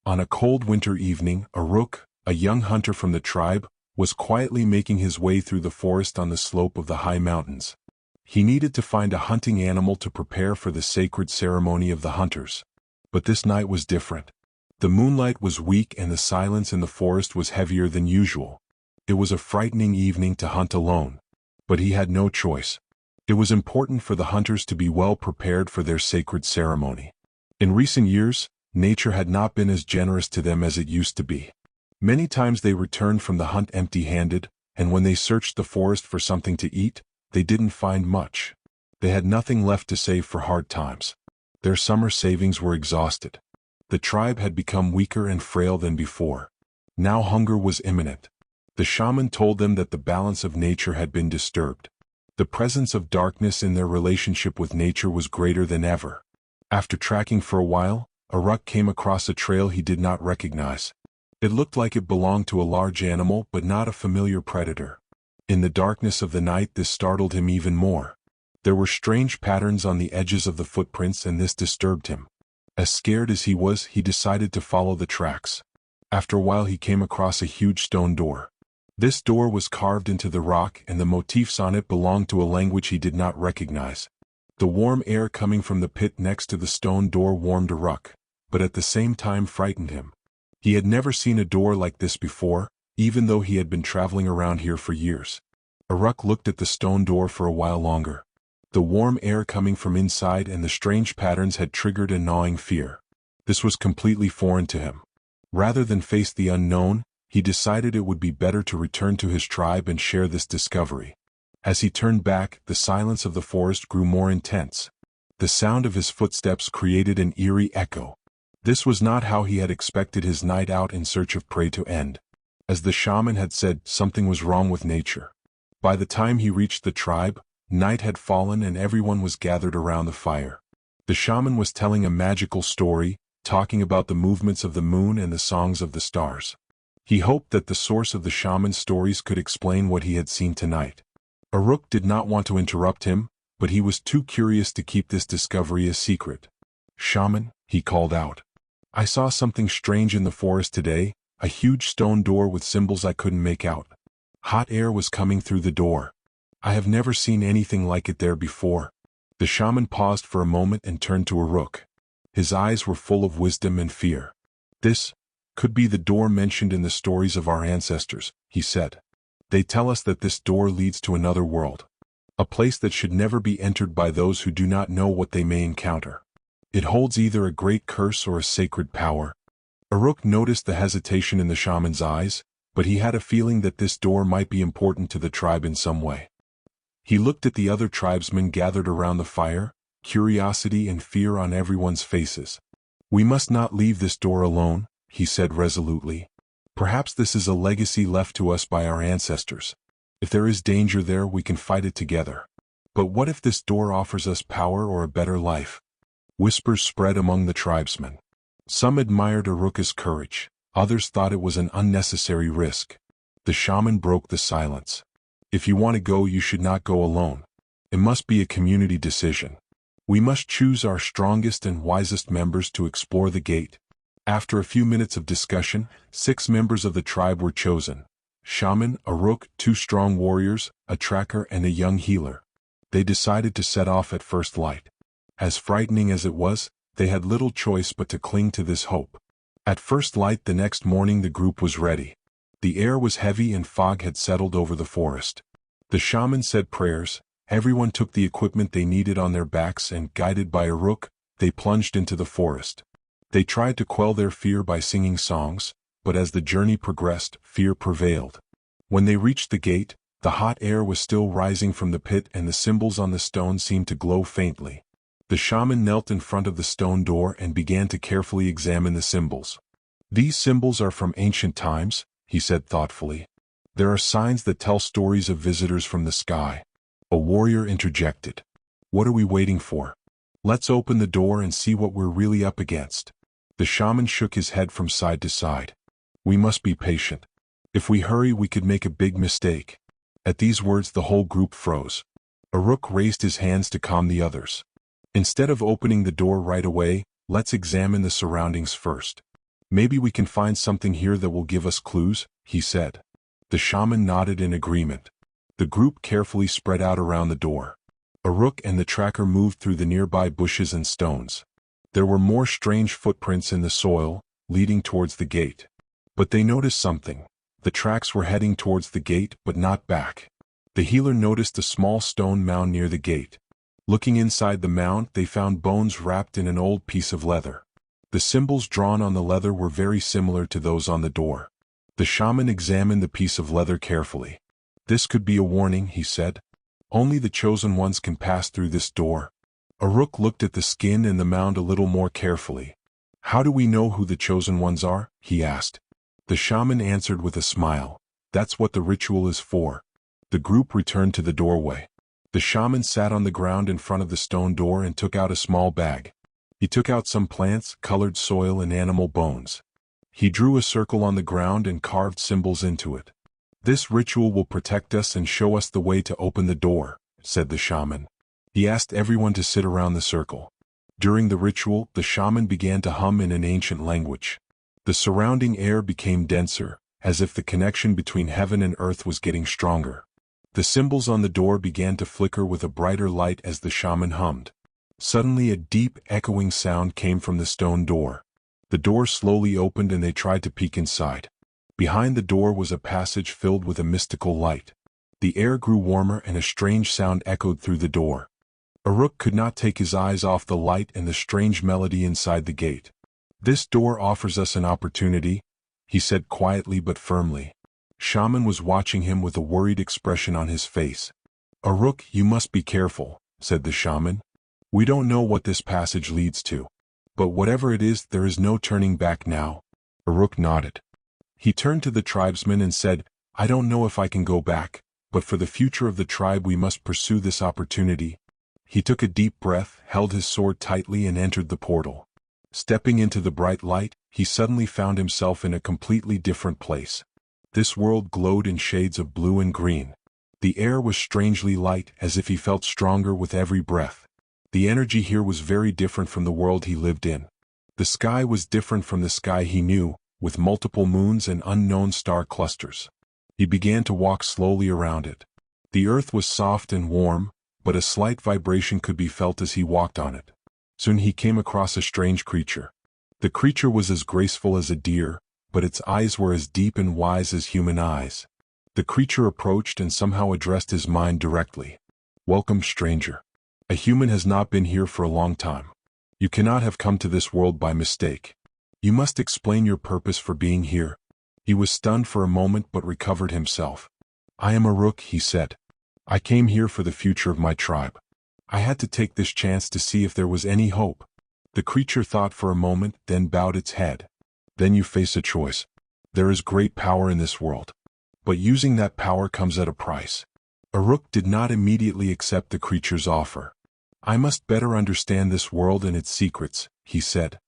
On a cold winter evening, Aruk, a young hunter from the tribe, was quietly making his way through the forest on the slope of the high mountains. He needed to find a hunting animal to prepare for the sacred ceremony of the hunters. But this night was different. The moonlight was weak and the silence in the forest was heavier than usual. It was a frightening evening to hunt alone. But he had no choice. It was important for the hunters to be well prepared for their sacred ceremony. In recent years, nature had not been as generous to them as it used to be. Many times they returned from the hunt empty-handed, and when they searched the forest for something to eat, they didn't find much. They had nothing left to save for hard times. Their summer savings were exhausted. The tribe had become weaker and frail than before. Now hunger was imminent. The shaman told them that the balance of nature had been disturbed. The presence of darkness in their relationship with nature was greater than ever. After tracking for a while, Aruk came across a trail he did not recognize. It looked like it belonged to a large animal but not a familiar predator. In the darkness of the night this startled him even more. There were strange patterns on the edges of the footprints and this disturbed him. As scared as he was, he decided to follow the tracks. After a while he came across a huge stone door. This door was carved into the rock and the motifs on it belonged to a language he did not recognize. The warm air coming from the pit next to the stone door warmed Aruk, but at the same time frightened him. He had never seen a door like this before, even though he had been traveling around here for years. Aruk looked at the stone door for a while longer. The warm air coming from inside and the strange patterns had triggered a gnawing fear. This was completely foreign to him. Rather than face the unknown, he decided it would be better to return to his tribe and share this discovery. As he turned back, the silence of the forest grew more intense. The sound of his footsteps created an eerie echo. This was not how he had expected his night out in search of prey to end. As the shaman had said, something was wrong with nature. By the time he reached the tribe, night had fallen and everyone was gathered around the fire. The shaman was telling a magical story, talking about the movements of the moon and the songs of the stars. He hoped that the source of the shaman's stories could explain what he had seen tonight. Aruk did not want to interrupt him, but he was too curious to keep this discovery a secret. "Shaman," he called out. "I saw something strange in the forest today, a huge stone door with symbols I couldn't make out. Hot air was coming through the door. I have never seen anything like it there before." The shaman paused for a moment and turned to Aruk. His eyes were full of wisdom and fear. "This could be the door mentioned in the stories of our ancestors," he said. "They tell us that this door leads to another world, a place that should never be entered by those who do not know what they may encounter. It holds either a great curse or a sacred power." Aruk noticed the hesitation in the shaman's eyes, but he had a feeling that this door might be important to the tribe in some way. He looked at the other tribesmen gathered around the fire, curiosity and fear on everyone's faces. "We must not leave this door alone," he said resolutely. "Perhaps this is a legacy left to us by our ancestors. If there is danger there, we can fight it together. But what if this door offers us power or a better life?" Whispers spread among the tribesmen. Some admired Aruk's courage, others thought it was an unnecessary risk. The shaman broke the silence. "If you want to go, you should not go alone. It must be a community decision. We must choose our strongest and wisest members to explore the gate." After a few minutes of discussion, 6 members of the tribe were chosen. Shaman, Aruk, 2 strong warriors, a tracker and a young healer. They decided to set off at first light. As frightening as it was, they had little choice but to cling to this hope. At first light the next morning the group was ready. The air was heavy and fog had settled over the forest. The shaman said prayers, everyone took the equipment they needed on their backs and, guided by Aruk, they plunged into the forest. They tried to quell their fear by singing songs, but as the journey progressed, fear prevailed. When they reached the gate, the hot air was still rising from the pit and the symbols on the stone seemed to glow faintly. The shaman knelt in front of the stone door and began to carefully examine the symbols. "These symbols are from ancient times," he said thoughtfully. "There are signs that tell stories of visitors from the sky." A warrior interjected. "What are we waiting for? Let's open the door and see what we're really up against." The shaman shook his head from side to side. "We must be patient. If we hurry, we could make a big mistake." At these words the whole group froze. Aruk raised his hands to calm the others. "Instead of opening the door right away, let's examine the surroundings first. Maybe we can find something here that will give us clues, he said. The shaman nodded in agreement. The group carefully spread out around the door. Aruk and the tracker moved through the nearby bushes and stones. There were more strange footprints in the soil, leading towards the gate. But they noticed something. The tracks were heading towards the gate but not back. The healer noticed a small stone mound near the gate. Looking inside the mound, they found bones wrapped in an old piece of leather. The symbols drawn on the leather were very similar to those on the door. The shaman examined the piece of leather carefully. This could be a warning, he said. Only the chosen ones can pass through this door. Aruk looked at the skin and the mound a little more carefully. How do we know who the chosen ones are? He asked. The shaman answered with a smile. That's what the ritual is for. The group returned to the doorway. The shaman sat on the ground in front of the stone door and took out a small bag. He took out some plants, colored soil, and animal bones. He drew a circle on the ground and carved symbols into it. This ritual will protect us and show us the way to open the door, said the shaman. He asked everyone to sit around the circle. During the ritual, the shaman began to hum in an ancient language. The surrounding air became denser, as if the connection between heaven and earth was getting stronger. The symbols on the door began to flicker with a brighter light as the shaman hummed. Suddenly a deep, echoing sound came from the stone door. The door slowly opened and they tried to peek inside. Behind the door was a passage filled with a mystical light. The air grew warmer and a strange sound echoed through the door. Aruk could not take his eyes off the light and the strange melody inside the gate. This door offers us an opportunity, he said quietly but firmly. Shaman was watching him with a worried expression on his face. Aruk, you must be careful, said the shaman. We don't know what this passage leads to. But whatever it is, there is no turning back now. Aruk nodded. He turned to the tribesmen and said, I don't know if I can go back, but for the future of the tribe we must pursue this opportunity. He took a deep breath, held his sword tightly and entered the portal. Stepping into the bright light, he suddenly found himself in a completely different place. This world glowed in shades of blue and green. The air was strangely light, as if he felt stronger with every breath. The energy here was very different from the world he lived in. The sky was different from the sky he knew, with multiple moons and unknown star clusters. He began to walk slowly around it. The earth was soft and warm, but a slight vibration could be felt as he walked on it. Soon he came across a strange creature. The creature was as graceful as a deer, but its eyes were as deep and wise as human eyes. The creature approached and somehow addressed his mind directly. Welcome, stranger. A human has not been here for a long time. You cannot have come to this world by mistake. You must explain your purpose for being here. He was stunned for a moment but recovered himself. I am Aruk, he said. I came here for the future of my tribe. I had to take this chance to see if there was any hope. The creature thought for a moment, then bowed its head. Then you face a choice. There is great power in this world. But using that power comes at a price. Aruk did not immediately accept the creature's offer. I must better understand this world and its secrets, he said.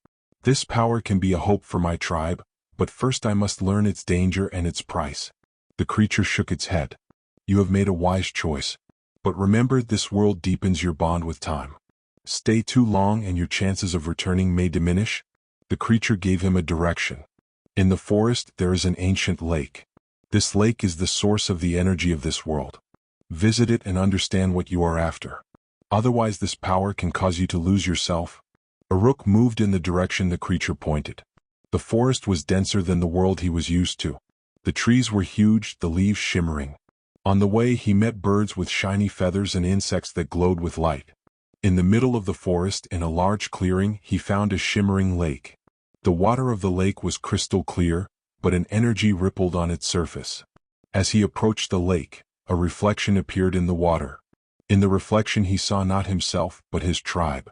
This power can be a hope for my tribe, but first I must learn its danger and its price. The creature shook its head. You have made a wise choice. But remember, this world deepens your bond with time. Stay too long and your chances of returning may diminish. The creature gave him a direction. In the forest there is an ancient lake. This lake is the source of the energy of this world. Visit it and understand what you are after. Otherwise this power can cause you to lose yourself. Aruk moved in the direction the creature pointed. The forest was denser than the world he was used to. The trees were huge, the leaves shimmering. On the way he met birds with shiny feathers and insects that glowed with light. In the middle of the forest, in a large clearing, he found a shimmering lake. The water of the lake was crystal clear, but an energy rippled on its surface. As he approached the lake, a reflection appeared in the water. In the reflection he saw not himself, but his tribe.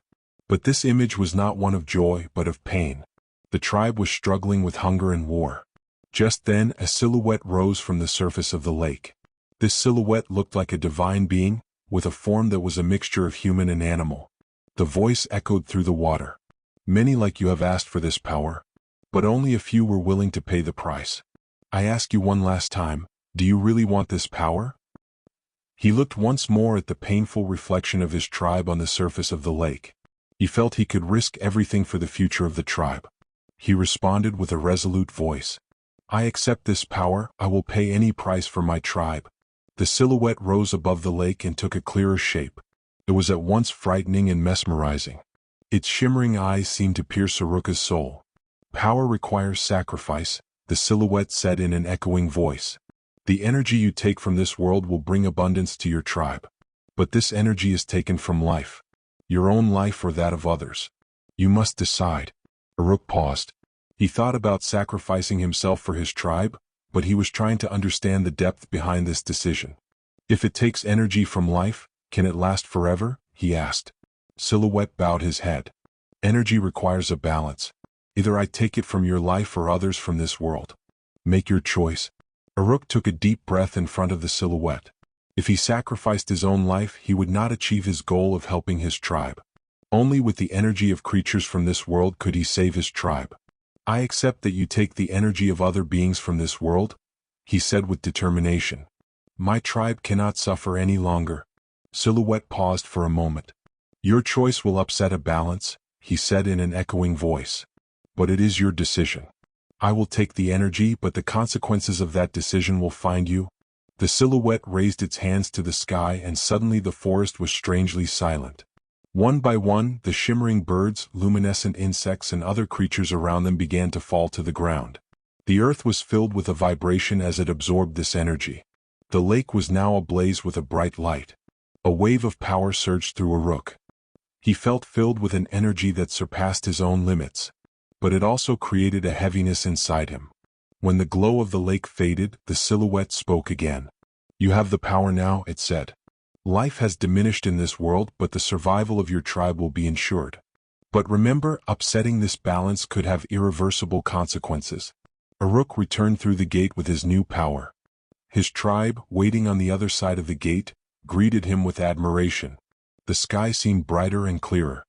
But this image was not one of joy, but of pain. The tribe was struggling with hunger and war. Just then, a silhouette rose from the surface of the lake. This silhouette looked like a divine being, with a form that was a mixture of human and animal. The voice echoed through the water. Many like you have asked for this power, but only a few were willing to pay the price. I ask you one last time, do you really want this power? He looked once more at the painful reflection of his tribe on the surface of the lake. He felt he could risk everything for the future of the tribe. he responded with a resolute voice. I accept this power, I will pay any price for my tribe. The silhouette rose above the lake and took a clearer shape. It was at once frightening and mesmerizing. Its shimmering eyes seemed to pierce Arukh's soul. Power requires sacrifice, the silhouette said in an echoing voice. The energy you take from this world will bring abundance to your tribe. But this energy is taken from life. Your own life or that of others. You must decide. Aruk paused. He thought about sacrificing himself for his tribe, but he was trying to understand the depth behind this decision. If it takes energy from life, can it last forever? He asked. Silhouette bowed his head. Energy requires a balance. Either I take it from your life or others from this world. Make your choice. Aruk took a deep breath in front of the silhouette. If he sacrificed his own life, he would not achieve his goal of helping his tribe. Only with the energy of creatures from this world could he save his tribe. I accept that you take the energy of other beings from this world, he said with determination. My tribe cannot suffer any longer. Silhouette paused for a moment. Your choice will upset a balance, he said in an echoing voice. But it is your decision. I will take the energy, but the consequences of that decision will find you. The silhouette raised its hands to the sky and suddenly the forest was strangely silent. One by one, the shimmering birds, luminescent insects and other creatures around them began to fall to the ground. The earth was filled with a vibration as it absorbed this energy. The lake was now ablaze with a bright light. A wave of power surged through Aruk. He felt filled with an energy that surpassed his own limits. But it also created a heaviness inside him. When the glow of the lake faded, the silhouette spoke again. You have the power now, it said. Life has diminished in this world, but the survival of your tribe will be ensured. But remember, upsetting this balance could have irreversible consequences. Aruk returned through the gate with his new power. His tribe, waiting on the other side of the gate, greeted him with admiration. The sky seemed brighter and clearer.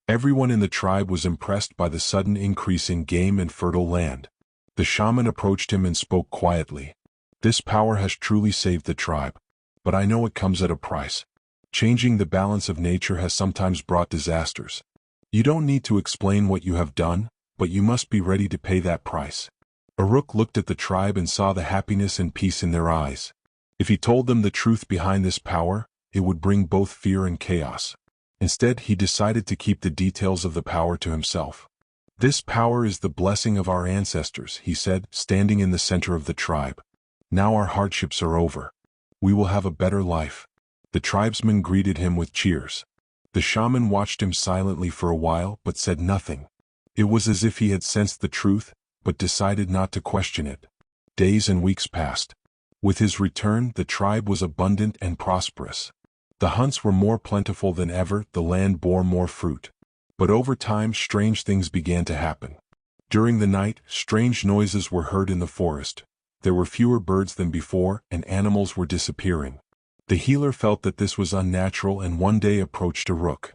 Everyone in the tribe was impressed by the sudden increase in game and fertile land. The shaman approached him and spoke quietly. This power has truly saved the tribe. But I know it comes at a price. Changing the balance of nature has sometimes brought disasters. You don't need to explain what you have done, but you must be ready to pay that price. Aruk looked at the tribe and saw the happiness and peace in their eyes. If he told them the truth behind this power, it would bring both fear and chaos. Instead, he decided to keep the details of the power to himself. This power is the blessing of our ancestors, he said, standing in the center of the tribe. Now our hardships are over. We will have a better life. The tribesmen greeted him with cheers. The shaman watched him silently for a while but said nothing. It was as if he had sensed the truth, but decided not to question it. Days and weeks passed. With his return, the tribe was abundant and prosperous. The hunts were more plentiful than ever, the land bore more fruit. But over time, strange things began to happen. During the night, strange noises were heard in the forest. There were fewer birds than before, and animals were disappearing. The healer felt that this was unnatural and one day approached Aruk.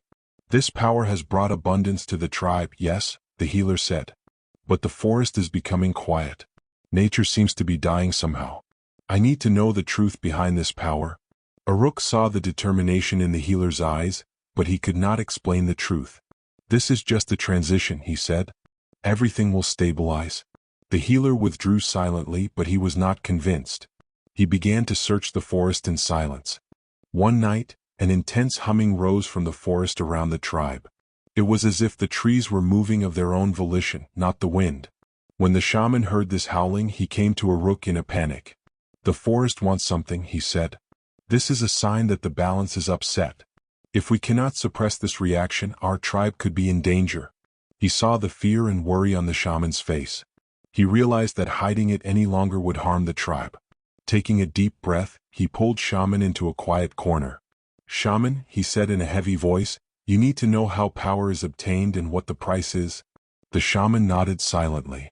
This power has brought abundance to the tribe, yes, the healer said. But the forest is becoming quiet. Nature seems to be dying somehow. I need to know the truth behind this power. Aruk saw the determination in the healer's eyes, but he could not explain the truth. This is just a transition, he said. Everything will stabilize. The healer withdrew silently, but he was not convinced. He began to search the forest in silence. One night, an intense humming rose from the forest around the tribe. It was as if the trees were moving of their own volition, not the wind. When the shaman heard this howling, he came to Aruk in a panic. The forest wants something, he said. This is a sign that the balance is upset. If we cannot suppress this reaction, our tribe could be in danger. He saw the fear and worry on the shaman's face. He realized that hiding it any longer would harm the tribe. Taking a deep breath, he pulled Shaman into a quiet corner. Shaman, he said in a heavy voice, you need to know how power is obtained and what the price is. The shaman nodded silently.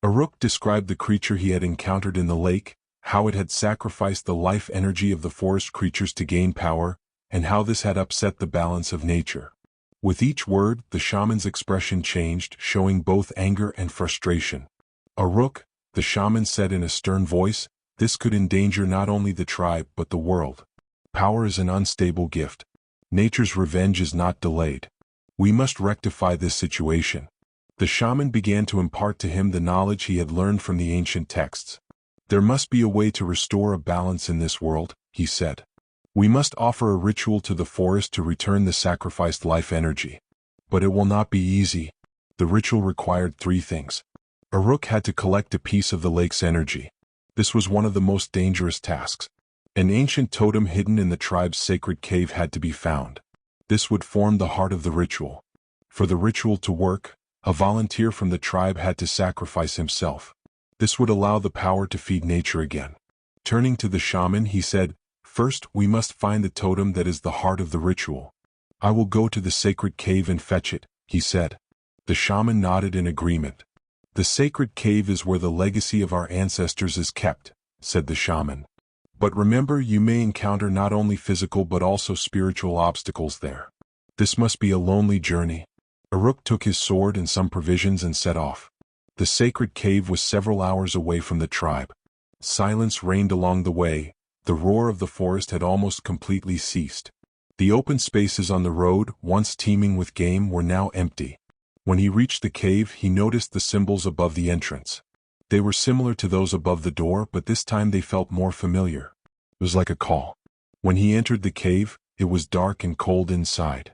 Aruk described the creature he had encountered in the lake, how it had sacrificed the life energy of the forest creatures to gain power, and how this had upset the balance of nature. With each word, the shaman's expression changed, showing both anger and frustration. Aruk, the shaman said in a stern voice, this could endanger not only the tribe but the world. Power is an unstable gift. Nature's revenge is not delayed. We must rectify this situation. The shaman began to impart to him the knowledge he had learned from the ancient texts. There must be a way to restore a balance in this world, he said. We must offer a ritual to the forest to return the sacrificed life energy. But it will not be easy. The ritual required 3 things. Aruk had to collect a piece of the lake's energy. This was one of the most dangerous tasks. An ancient totem hidden in the tribe's sacred cave had to be found. This would form the heart of the ritual. For the ritual to work, a volunteer from the tribe had to sacrifice himself. This would allow the power to feed nature again. Turning to the shaman, he said, "First, we must find the totem that is the heart of the ritual." "I will go to the sacred cave and fetch it," he said. The shaman nodded in agreement. "The sacred cave is where the legacy of our ancestors is kept," said the shaman. "But remember, you may encounter not only physical but also spiritual obstacles there. This must be a lonely journey." Aruk took his sword and some provisions and set off. The sacred cave was several hours away from the tribe. Silence reigned along the way. The roar of the forest had almost completely ceased. The open spaces on the road, once teeming with game, were now empty. When he reached the cave, he noticed the symbols above the entrance. They were similar to those above the door, but this time they felt more familiar. It was like a call. When he entered the cave, it was dark and cold inside.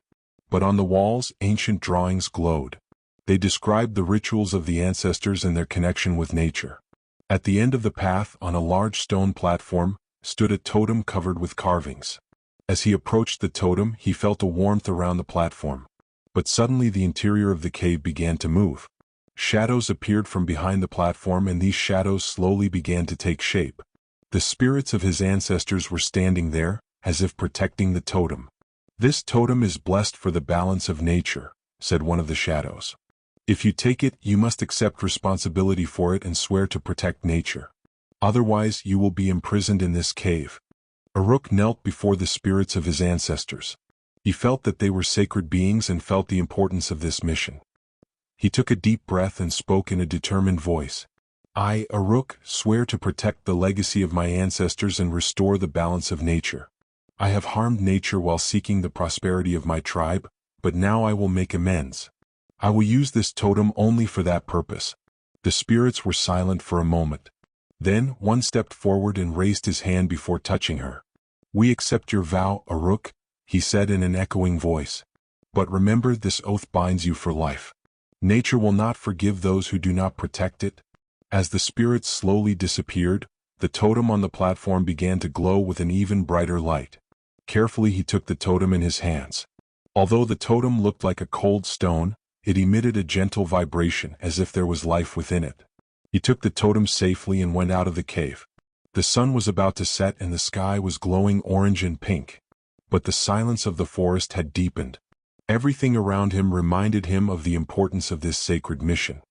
But on the walls, ancient drawings glowed. They described the rituals of the ancestors and their connection with nature. At the end of the path, on a large stone platform, stood a totem covered with carvings. As he approached the totem, he felt a warmth around the platform. But suddenly the interior of the cave began to move. Shadows appeared from behind the platform, and these shadows slowly began to take shape. The spirits of his ancestors were standing there, as if protecting the totem. "This totem is blessed for the balance of nature," said one of the shadows. "If you take it, you must accept responsibility for it and swear to protect nature. Otherwise, you will be imprisoned in this cave." Aruk knelt before the spirits of his ancestors. He felt that they were sacred beings and felt the importance of this mission. He took a deep breath and spoke in a determined voice. "I, Aruk, swear to protect the legacy of my ancestors and restore the balance of nature. I have harmed nature while seeking the prosperity of my tribe, but now I will make amends. I will use this totem only for that purpose." The spirits were silent for a moment. Then, one stepped forward and raised his hand before touching her. "We accept your vow, Aruk," he said in an echoing voice. "But remember, this oath binds you for life. Nature will not forgive those who do not protect it." As the spirits slowly disappeared, the totem on the platform began to glow with an even brighter light. Carefully he took the totem in his hands. Although the totem looked like a cold stone, it emitted a gentle vibration as if there was life within it. He took the totem safely and went out of the cave. The sun was about to set and the sky was glowing orange and pink. But the silence of the forest had deepened. Everything around him reminded him of the importance of this sacred mission.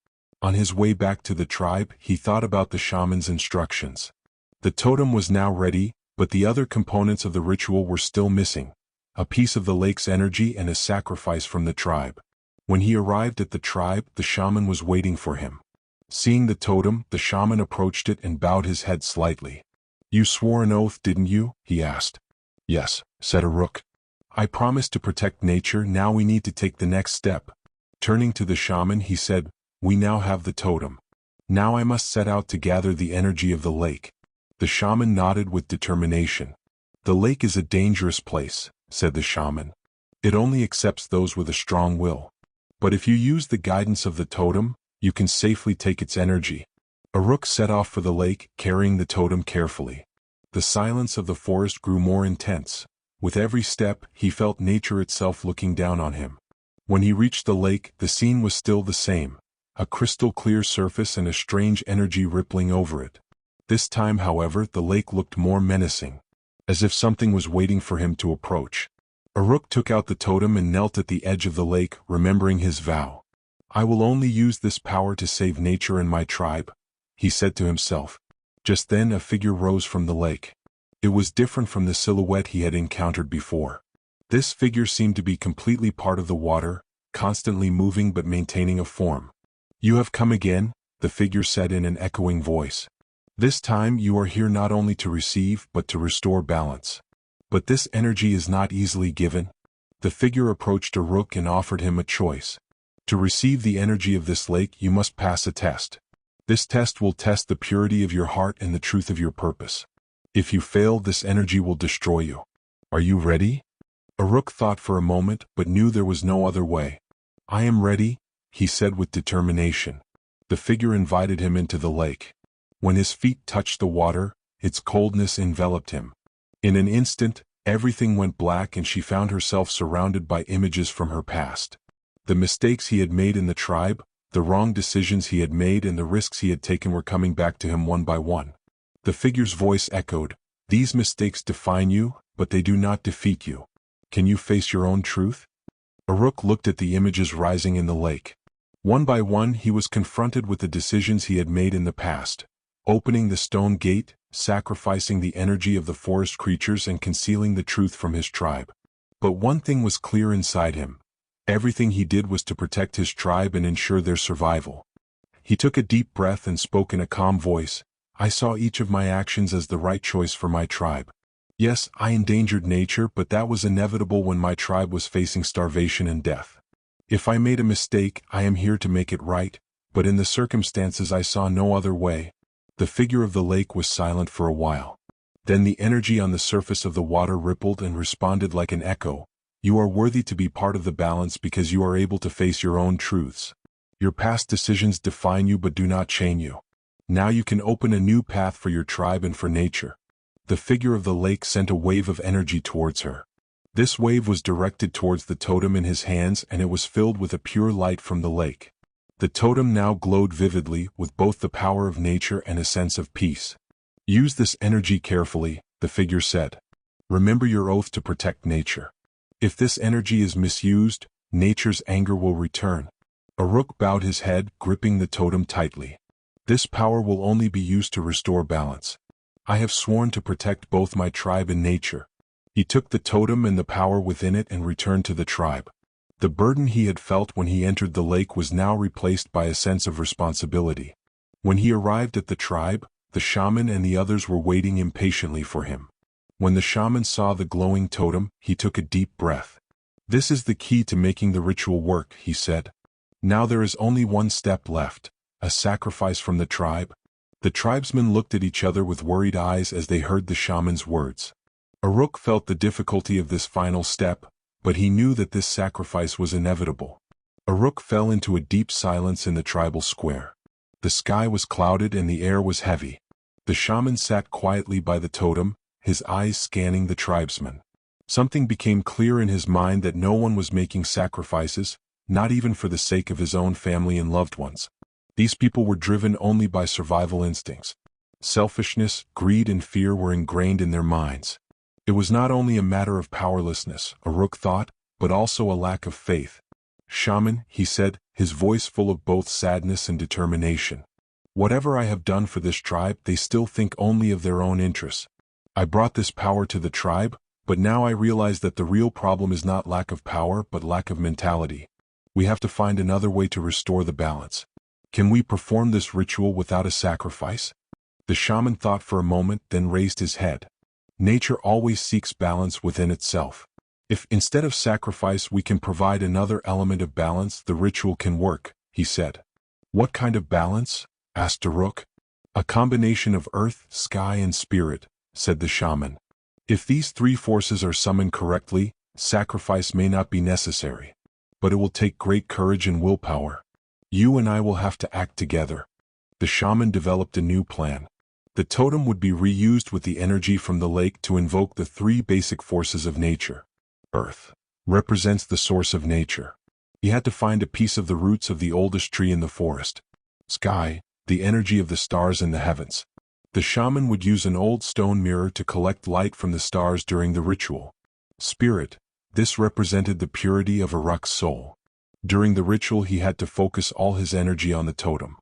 On his way back to the tribe, he thought about the shaman's instructions. The totem was now ready, but the other components of the ritual were still missing: a piece of the lake's energy and a sacrifice from the tribe. When he arrived at the tribe, the shaman was waiting for him. Seeing the totem, the shaman approached it and bowed his head slightly. "You swore an oath, didn't you?" he asked. "Yes," said Aruk. "I promised to protect nature. Now we need to take the next step." Turning to the shaman, he said, "We now have the totem. Now I must set out to gather the energy of the lake." The shaman nodded with determination. "The lake is a dangerous place," said the shaman. "It only accepts those with a strong will. But if you use the guidance of the totem, you can safely take its energy." Aruk set off for the lake, carrying the totem carefully. The silence of the forest grew more intense. With every step, he felt nature itself looking down on him. When he reached the lake, the scene was still the same: a crystal-clear surface and a strange energy rippling over it. This time, however, the lake looked more menacing, as if something was waiting for him to approach. Aruk took out the totem and knelt at the edge of the lake, remembering his vow. "I will only use this power to save nature and my tribe," he said to himself. Just then a figure rose from the lake. It was different from the silhouette he had encountered before. This figure seemed to be completely part of the water, constantly moving but maintaining a form. "You have come again," the figure said in an echoing voice. "This time you are here not only to receive but to restore balance. But this energy is not easily given." The figure approached Aruk and offered him a choice. To receive the energy of this lake, you must pass a test. This test will test the purity of your heart and the truth of your purpose. If you fail, this energy will destroy you. Are you ready? Aruk thought for a moment, but knew there was no other way. I am ready, he said with determination. The figure invited him into the lake. When his feet touched the water, its coldness enveloped him. In an instant, everything went black and she found herself surrounded by images from her past. The mistakes he had made in the tribe, the wrong decisions he had made and the risks he had taken were coming back to him one by one. The figure's voice echoed, "These mistakes define you, but they do not defeat you. Can you face your own truth?" Aruk looked at the images rising in the lake. One by one he was confronted with the decisions he had made in the past. Opening the stone gate, sacrificing the energy of the forest creatures and concealing the truth from his tribe. But one thing was clear inside him. Everything he did was to protect his tribe and ensure their survival. He took a deep breath and spoke in a calm voice, "I saw each of my actions as the right choice for my tribe. Yes, I endangered nature, but that was inevitable when my tribe was facing starvation and death. If I made a mistake, I am here to make it right, but in the circumstances I saw no other way." The figure of the lake was silent for a while. Then the energy on the surface of the water rippled and responded like an echo. "You are worthy to be part of the balance because you are able to face your own truths. Your past decisions define you but do not chain you. Now you can open a new path for your tribe and for nature." The figure of the lake sent a wave of energy towards her. This wave was directed towards the totem in his hands and it was filled with a pure light from the lake. The totem now glowed vividly with both the power of nature and a sense of peace. "Use this energy carefully," the figure said. "Remember your oath to protect nature. If this energy is misused, nature's anger will return." Aruk bowed his head, gripping the totem tightly. "This power will only be used to restore balance. I have sworn to protect both my tribe and nature." He took the totem and the power within it and returned to the tribe. The burden he had felt when he entered the lake was now replaced by a sense of responsibility. When he arrived at the tribe, the shaman and the others were waiting impatiently for him. When the shaman saw the glowing totem, he took a deep breath. "This is the key to making the ritual work," he said. "Now there is only one step left, a sacrifice from the tribe." The tribesmen looked at each other with worried eyes as they heard the shaman's words. Aruk felt the difficulty of this final step, but he knew that this sacrifice was inevitable. Aruk fell into a deep silence in the tribal square. The sky was clouded and the air was heavy. The shaman sat quietly by the totem, his eyes scanning the tribesmen. Something became clear in his mind that no one was making sacrifices, not even for the sake of his own family and loved ones. These people were driven only by survival instincts. Selfishness, greed and fear were ingrained in their minds. It was not only a matter of powerlessness, Aruk thought, but also a lack of faith. "Shaman," he said, his voice full of both sadness and determination. "Whatever I have done for this tribe, they still think only of their own interests. I brought this power to the tribe, but now I realize that the real problem is not lack of power but lack of mentality. We have to find another way to restore the balance. Can we perform this ritual without a sacrifice?" The shaman thought for a moment, then raised his head. "Nature always seeks balance within itself. If instead of sacrifice we can provide another element of balance, the ritual can work," he said. "What kind of balance?" asked Aruk. "A combination of earth, sky and spirit," said the shaman. "If these three forces are summoned correctly, sacrifice may not be necessary. But it will take great courage and willpower. You and I will have to act together." The shaman developed a new plan. The totem would be reused with the energy from the lake to invoke the three basic forces of nature. Earth represents the source of nature. He had to find a piece of the roots of the oldest tree in the forest. Sky, the energy of the stars in the heavens. The shaman would use an old stone mirror to collect light from the stars during the ritual. Spirit, this represented the purity of Aruk's soul. During the ritual he had to focus all his energy on the totem.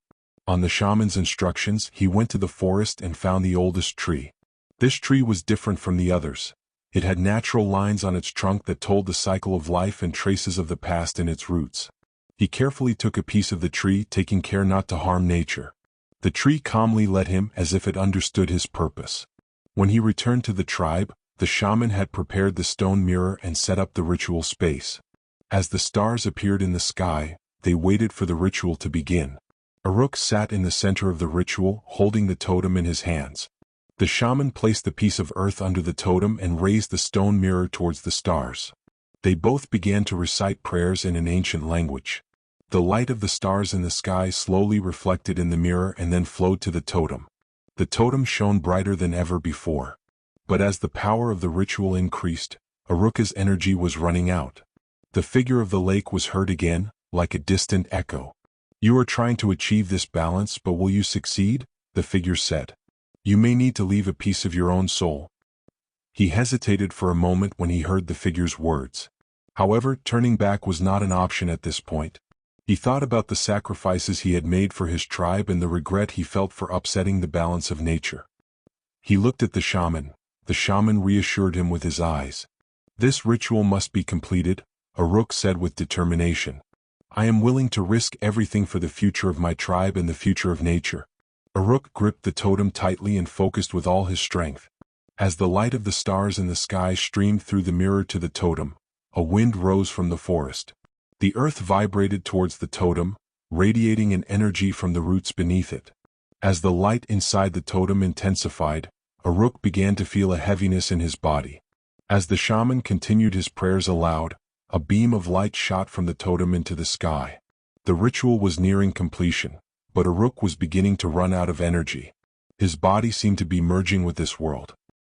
On the shaman's instructions, he went to the forest and found the oldest tree. This tree was different from the others. It had natural lines on its trunk that told the cycle of life and traces of the past in its roots. He carefully took a piece of the tree, taking care not to harm nature. The tree calmly led him as if it understood his purpose. When he returned to the tribe, the shaman had prepared the stone mirror and set up the ritual space. As the stars appeared in the sky, they waited for the ritual to begin. Aruk sat in the center of the ritual, holding the totem in his hands. The shaman placed the piece of earth under the totem and raised the stone mirror towards the stars. They both began to recite prayers in an ancient language. The light of the stars in the sky slowly reflected in the mirror and then flowed to the totem. The totem shone brighter than ever before. But as the power of the ritual increased, Aruk's energy was running out. The figure of the lake was heard again, like a distant echo. "You are trying to achieve this balance, but will you succeed?" the figure said. "You may need to leave a piece of your own soul." He hesitated for a moment when he heard the figure's words. However, turning back was not an option at this point. He thought about the sacrifices he had made for his tribe and the regret he felt for upsetting the balance of nature. He looked at the shaman. The shaman reassured him with his eyes. "This ritual must be completed," Aruk said with determination. "I am willing to risk everything for the future of my tribe and the future of nature." Aruk gripped the totem tightly and focused with all his strength. As the light of the stars in the sky streamed through the mirror to the totem, a wind rose from the forest. The earth vibrated towards the totem, radiating an energy from the roots beneath it. As the light inside the totem intensified, Aruk began to feel a heaviness in his body. As the shaman continued his prayers aloud, a beam of light shot from the totem into the sky. The ritual was nearing completion, but Aruk was beginning to run out of energy. His body seemed to be merging with this world.